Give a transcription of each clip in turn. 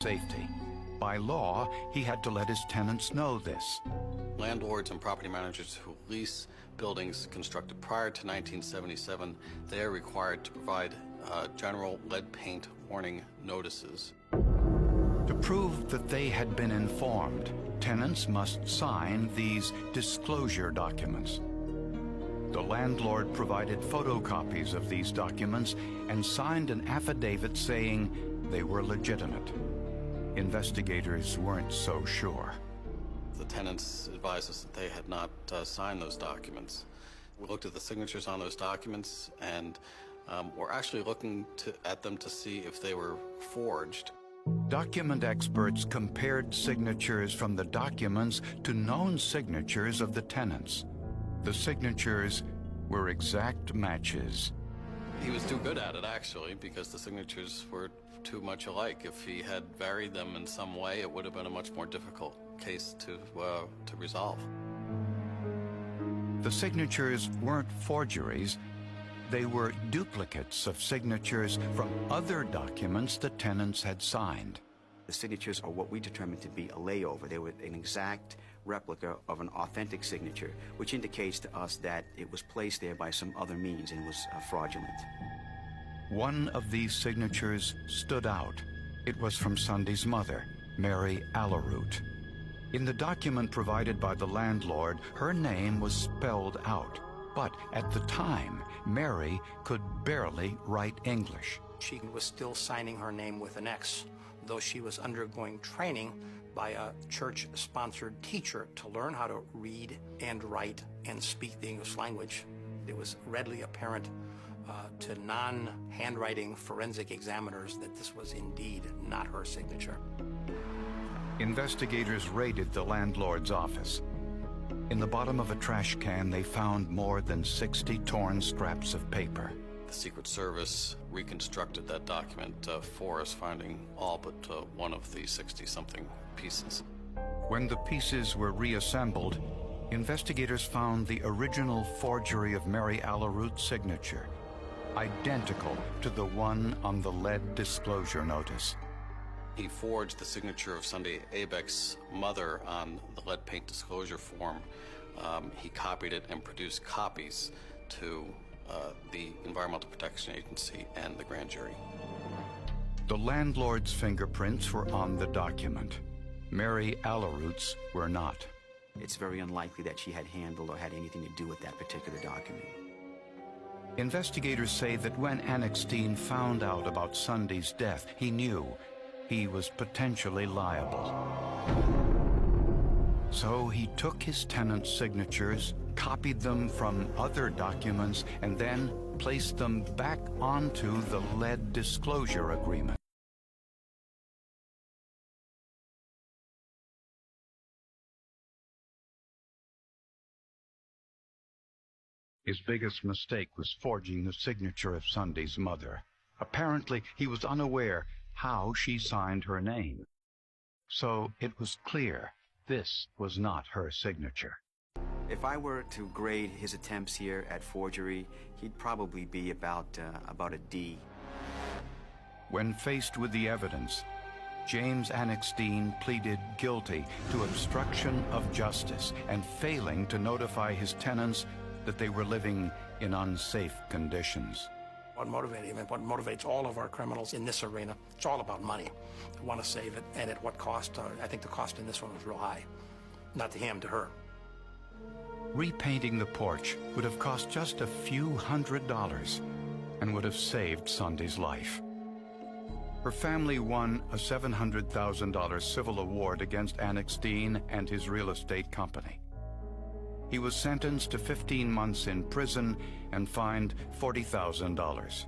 safety. By law, he had to let his tenants know this. Landlords and property managers who lease buildings constructed prior to 1977, they are required to provide general lead paint warning notices. To prove that they had been informed, tenants must sign these disclosure documents. The landlord provided photocopies of these documents and signed an affidavit saying they were legitimate. Investigators weren't so sure. The tenants advised us that they had not signed those documents. We looked at the signatures on those documents, and we're actually looking at them to see if they were forged. Document experts compared signatures from the documents to known signatures of the tenants. The signatures were exact matches. He was too good at it, actually, because the signatures were too much alike. If he had varied them in some way, it would have been a much more difficult case to resolve. The signatures weren't forgeries. They were duplicates of signatures from other documents the tenants had signed. The signatures are what we determined to be a layover. They were an exact replica of an authentic signature, which indicates to us that it was placed there by some other means and was fraudulent. One of these signatures stood out. It was from Sunday's mother, Mary Alaroot. In the document provided by the landlord, her name was spelled out. But at the time, Mary could barely write English. She was still signing her name with an X, though she was undergoing training by a church-sponsored teacher to learn how to read and write and speak the English language. It was readily apparent to non-handwriting forensic examiners that this was indeed not her signature. Investigators raided the landlord's office. In the bottom of a trash can, they found more than 60 torn scraps of paper. The Secret Service reconstructed that document for us, finding all but one of the 60-something pieces. When the pieces were reassembled, investigators found the original forgery of Mary Alaroot's signature, identical to the one on the lead disclosure notice. He forged the signature of Sunday Abeck's mother on the lead paint disclosure form. He copied it and produced copies to the Environmental Protection Agency and the grand jury. The landlord's fingerprints were on the document. Mary Alaroot's were not. It's very unlikely that she had handled or had anything to do with that particular document. Investigators say that when Annexstein found out about Sunday's death, he knew he was potentially liable. So he took his tenants' signatures, copied them from other documents, and then placed them back onto the lead disclosure agreement. His biggest mistake was forging the signature of Sunday's mother. Apparently, he was unaware how she signed her name. So it was clear this was not her signature. If I were to grade his attempts here at forgery, he'd probably be about a D. When faced with the evidence, James Annexstein pleaded guilty to obstruction of justice and failing to notify his tenants that they were living in unsafe conditions. What motivated him and what motivates all of our criminals in this arena, it's all about money. They want to save it, and at what cost? I think the cost in this one was real high. Not to him, to her. Repainting the porch would have cost just a few $100s and would have saved Sunday's life. Her family won a $700,000 civil award against Annexstein and his real estate company. He was sentenced to 15 months in prison and fined $40,000.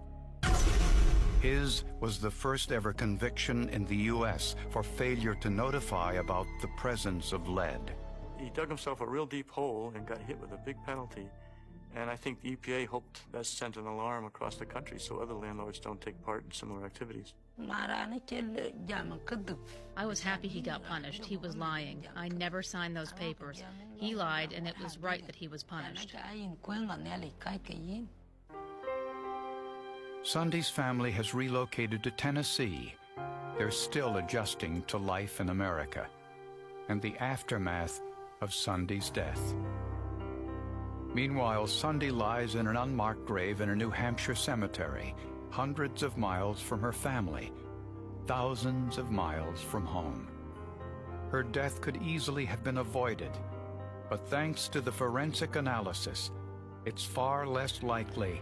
His was the first ever conviction in the U.S. for failure to notify about the presence of lead. He dug himself a real deep hole and got hit with a big penalty. And I think the EPA hoped that sent an alarm across the country so other landlords don't take part in similar activities. I was happy he got punished. He was lying. I never signed those papers. He lied, and it was right that he was punished. Sunday's family has relocated to Tennessee. they're still adjusting to life in America and the aftermath of Sunday's death. Meanwhile, Sunday lies in an unmarked grave in a New Hampshire cemetery, hundreds of miles from her family, thousands of miles from home. Her death could easily have been avoided, but thanks to the forensic analysis, it's far less likely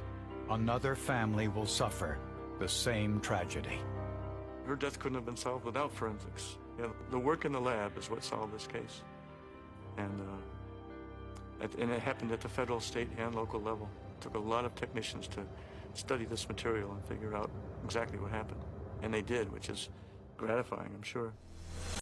another family will suffer the same tragedy. Her death couldn't have been solved without forensics. Yeah, the work in the lab is what solved this case. And it happened at the federal, state, and local level. It took a lot of technicians to study this material and figure out exactly what happened. And they did, which is gratifying, I'm sure.